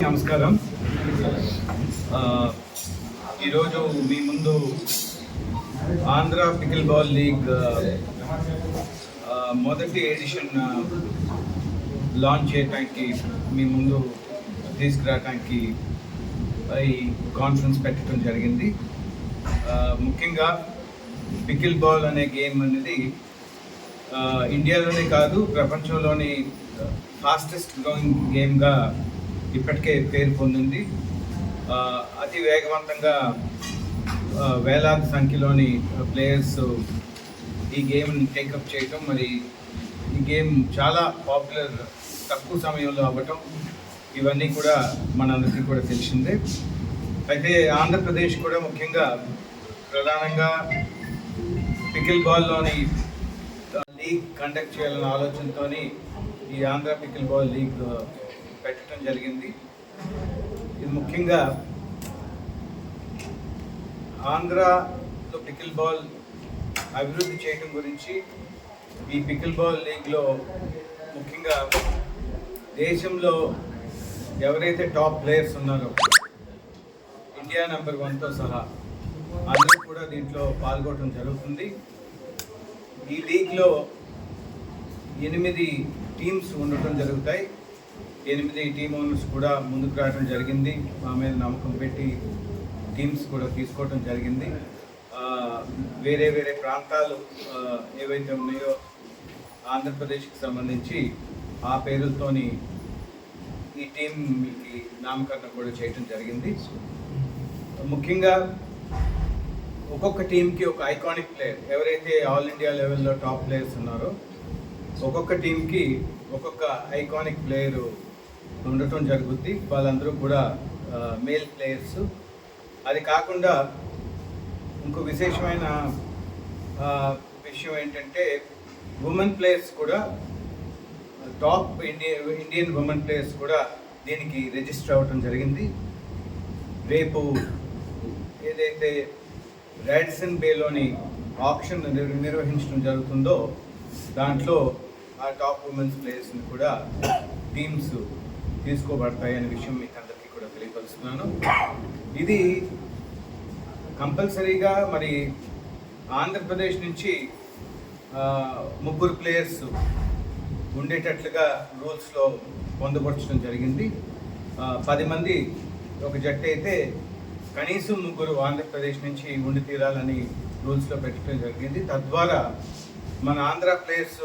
నమస్కారం. ఈరోజు మీ ముందు ఆంధ్ర పికిల్ బాల్ లీగ్ మొదటి ఎడిషన్ లాంచ్ చేయడానికి మీ ముందు తీసుకురావడానికి ఈ కాన్ఫరెన్స్ పెట్టడం జరిగింది. ముఖ్యంగా పికిల్ బాల్ అనే గేమ్ అనేది ఇండియాలోనే కాదు, ప్రపంచంలోని ఫాస్టెస్ట్ గ్రోయింగ్ గేమ్గా ఇప్పటికే పేరు పొందింది. అతి వేగవంతంగా వేలాది సంఖ్యలోని ప్లేయర్స్ ఈ గేమ్ని టేకప్ చేయటం, మరి ఈ గేమ్ చాలా పాపులర్ తక్కువ సమయంలో అవ్వటం, ఇవన్నీ కూడా మనందరికీ కూడా తెలిసిందే. అయితే ఆంధ్రప్రదేశ్ కూడా ముఖ్యంగా ప్రధానంగా పికిల్ బాల్లోని లీగ్ కండక్ట్ చేయాలనే ఆలోచనతో ఈ ఆంధ్ర పికిల్ బాల్ లీగ్ పెట్టడం జరిగింది. ఇది ముఖ్యంగా ఆంధ్రాలో పికిల్ బాల్ అభివృద్ధి చేయడం గురించి ఈ పికిల్ బాల్ లీగ్లో ముఖ్యంగా దేశంలో ఎవరైతే టాప్ ప్లేయర్స్ ఉన్నారో ఇండియా నెంబర్ 1తో సహా అందరూ కూడా దీంట్లో పాల్గొనడం జరుగుతుంది. ఈ లీగ్లో 8 టీమ్స్ ఉండటం జరుగుతాయి. 8 టీమ్ ఓనర్స్ కూడా ముందుకు రావడం జరిగింది. మా మీద నమ్మకం పెట్టి టీమ్స్ కూడా తీసుకోవడం జరిగింది. వేరే వేరే ప్రాంతాలు ఏవైతే ఉన్నాయో ఆంధ్రప్రదేశ్కి సంబంధించి ఆ పేరులతోని ఈ టీంకి నామకరణం కూడా చేయడం జరిగింది. ముఖ్యంగా ఒక్కొక్క టీంకి ఒక ఐకానిక్ ప్లేయర్, ఎవరైతే ఆల్ ఇండియా లెవెల్లో టాప్ ప్లేయర్స్ ఉన్నారో ఒక్కొక్క టీంకి ఒక్కొక్క ఐకానిక్ ప్లేయరు ఉండటం జరుగుద్ది. వాళ్ళందరూ కూడా మేల్ ప్లేయర్స్. అది కాకుండా ఇంకో విశేషమైన విషయం ఏంటంటే ఉమెన్ ప్లేయర్స్ కూడా టాప్ ఇండియన్ ఉమెన్ ప్లేయర్స్ కూడా దీనికి రిజిస్టర్ అవ్వటం జరిగింది. రేపు ఏదైతే రాడిసన్ బేలోని ఆప్షన్ నిర్వహించడం జరుగుతుందో దాంట్లో ఆ టాప్ ఉమెన్స్ ప్లేయర్స్ని కూడా టీమ్స్ తీసుకోబడతాయి అనే విషయం మీకు అందరికీ కూడా తెలియపరుస్తున్నాను. ఇది కంపల్సరీగా మరి ఆంధ్రప్రదేశ్ నుంచి 3 ప్లేయర్స్ ఉండేటట్లుగా రూల్స్లో పొందుపరచడం జరిగింది. 10 మంది ఒక జట్టు అయితే కనీసం 3 ఆంధ్రప్రదేశ్ నుంచి ఉండి తీరాలని రూల్స్లో పెట్టడం జరిగింది. తద్వారా మన ఆంధ్ర ప్లేయర్స్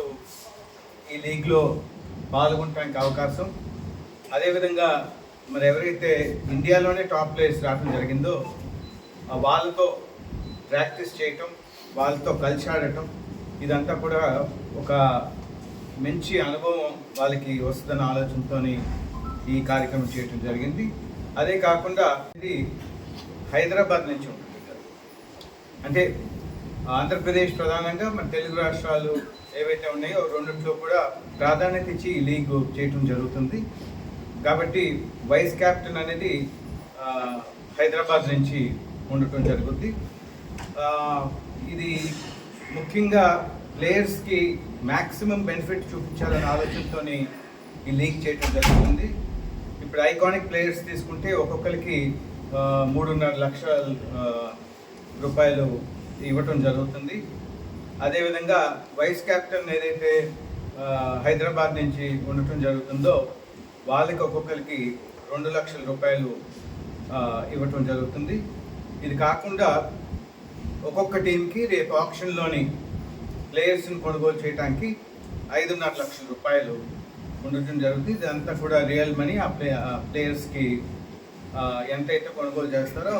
ఈ లీగ్లో పాల్గొనడానికి అవకాశం, అదేవిధంగా మరి ఎవరైతే ఇండియాలోనే టాప్ ప్లేయర్స్ రావడం జరిగిందో వాళ్ళతో ప్రాక్టీస్ చేయటం, వాళ్ళతో కలిసి ఆడటం, ఇదంతా కూడా ఒక మంచి అనుభవం వాళ్ళకి వస్తుందన్న ఆలోచనతో ఈ కార్యక్రమం చేయటం జరిగింది. అదే కాకుండా ఇది హైదరాబాద్ నుంచి ఉంటుంది. అంటే ఆంధ్రప్రదేశ్ ప్రధానంగా మన తెలుగు రాష్ట్రాలు ఏవైతే ఉన్నాయో రెండిట్లో కూడా ప్రాధాన్యత ఇచ్చి ఈ లీగ్ చేయటం జరుగుతుంది. కాబట్టి వైస్ క్యాప్టెన్ అనేది హైదరాబాద్ నుంచి ఉండటం జరుగుతుంది. ఇది ముఖ్యంగా ప్లేయర్స్కి మ్యాక్సిమం బెనిఫిట్ చూపించాలనే ఆలోచనతో ఈ లీగ్ చేయటం జరుగుతుంది. ఇప్పుడు ఐకానిక్ ప్లేయర్స్ తీసుకుంటే ఒక్కొక్కరికి 3.5 లక్షల రూపాయలు ఇవ్వటం జరుగుతుంది. అదేవిధంగా వైస్ క్యాప్టెన్ ఏదైతే హైదరాబాద్ నుంచి ఉండటం జరుగుతుందో వాళ్ళకి ఒక్కొక్కరికి 2 లక్షల రూపాయలు ఇవ్వటం జరుగుతుంది. ఇది కాకుండా ఒక్కొక్క టీంకి రేపు ఆప్షన్లోని ప్లేయర్స్ని కొనుగోలు చేయడానికి 5.5 లక్షల రూపాయలు ఉండటం జరుగుతుంది. ఇదంతా కూడా రియల్ మనీ. ఆ ప్లేయర్స్కి ఎంతైతే కొనుగోలు చేస్తారో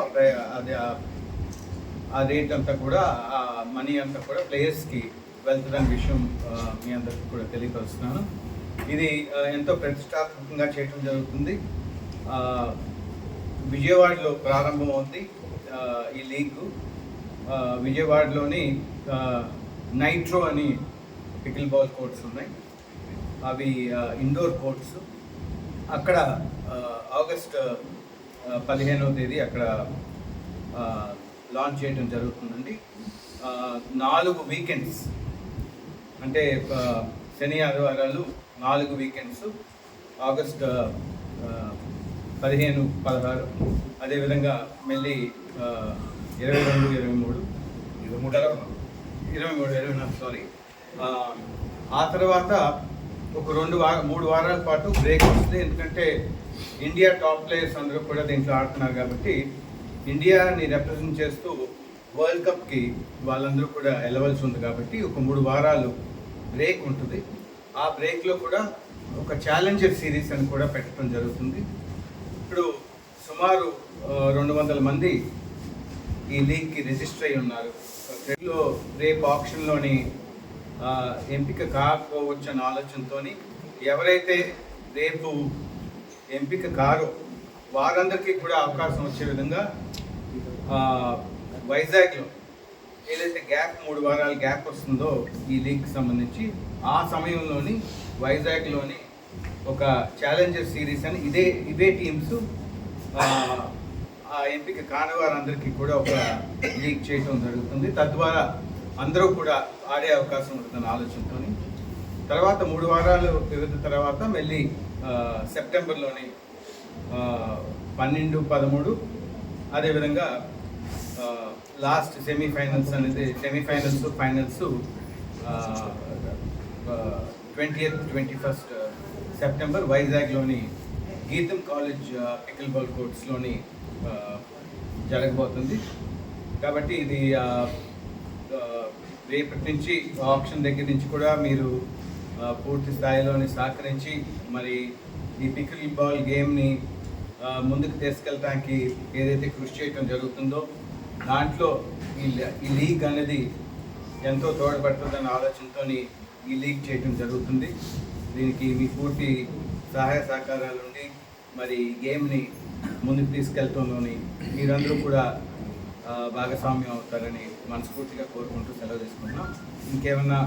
అది ఆ రేట్ అంతా కూడా, ఆ మనీ అంతా కూడా ప్లేయర్స్కి వెళ్తుందనే విషయం మీ అందరికీ కూడా తెలియపరుస్తున్నాను. ఇది ఎంతో ప్రతిష్టాత్మకంగా చేయడం జరుగుతుంది. విజయవాడలో ప్రారంభమవుతుంది ఈ లీగ్. విజయవాడలోని నైట్రో అని పికిల్ బాల్ కోర్ట్స్ ఉన్నాయి. అవి ఇండోర్ కోర్ట్స్. అక్కడ ఆగస్ట్ 15వ తేదీ అక్కడ లాంచ్ చేయడం జరుగుతుందండి. 4 వీకెండ్స్, అంటే శని ఆదివారాలు 4 వీకెండ్స్, ఆగస్ట్ 15, 16 అదేవిధంగా మళ్ళీ 22, 23 24 సారీ. ఆ తర్వాత ఒక 3 వారాల పాటు బ్రేక్ వస్తుంది. ఎందుకంటే ఇండియా టాప్ ప్లేయర్స్ అందరూ కూడా దీంట్లో ఆడుతున్నారు కాబట్టి ఇండియాని రిప్రజెంట్ చేస్తూ వరల్డ్ కప్కి వాళ్ళందరూ కూడా వెళ్ళవలసి ఉంది కాబట్టి ఒక 3 వారాలు బ్రేక్ ఉంటుంది. ఆ బ్రేక్లో కూడా ఒక ఛాలెంజర్ సిరీస్ అని కూడా పెట్టడం జరుగుతుంది. ఇప్పుడు సుమారు 200 మంది ఈ లీగ్కి రిజిస్టర్ అయి ఉన్నారు. రేపు ఆప్షన్లోని ఎంపిక కాకపోవచ్చు అన్న ఆలోచనతో ఎవరైతే రేపు ఎంపిక కారో వారందరికీ కూడా అవకాశం వచ్చే విధంగా వైజాగ్లో ఏదైతే 3 వారాల గ్యాప్ వస్తుందో ఈ లీగ్కి సంబంధించి ఆ సమయంలోని వైజాగ్లోని ఒక ఛాలెంజర్ సిరీస్ అని ఇవే టీమ్స్ ఆ ఎంపిక కాని వారందరికీ కూడా ఒక లీగ్ చేయడం జరుగుతుంది. తద్వారా అందరూ కూడా ఆడే అవకాశం ఉంటుందని ఆలోచనతో తర్వాత 3 వారాలు తిరిగిన తర్వాత మళ్ళీ సెప్టెంబర్లోని 12, 13 అదేవిధంగా last semifinals finals 20th, 21st September వైజాగ్లోని గీతం కాలేజ్ పికిల్ బాల్ కోర్ట్స్లోని జరగబోతుంది. కాబట్టి ఇది రేపటి నుంచి ఆప్షన్ దగ్గర నుంచి కూడా మీరు పూర్తి స్థాయిలోని సహకరించి మరి ఈ పికిల్ బాల్ గేమ్ని ముందుకు తీసుకెళ్ళడానికి ఏదైతే కృషి చేయడం జరుగుతుందో దాంట్లో ఈ లీగ్ అనేది ఎంతో తోడ్పడుతుందన్న ఆలోచనతో ఈ లీగ్ చేయడం జరుగుతుంది. దీనికి మీ పూర్తి సహాయ సహకారాలు ఉండి మరి ఈ గేమ్ని ముందుకు తీసుకెళ్తామని మీరందరూ కూడా భాగస్వామ్యం అవుతారని మనస్ఫూర్తిగా కోరుకుంటూ సెలవు తీసుకుంటున్నాం. ఇంకేమన్నా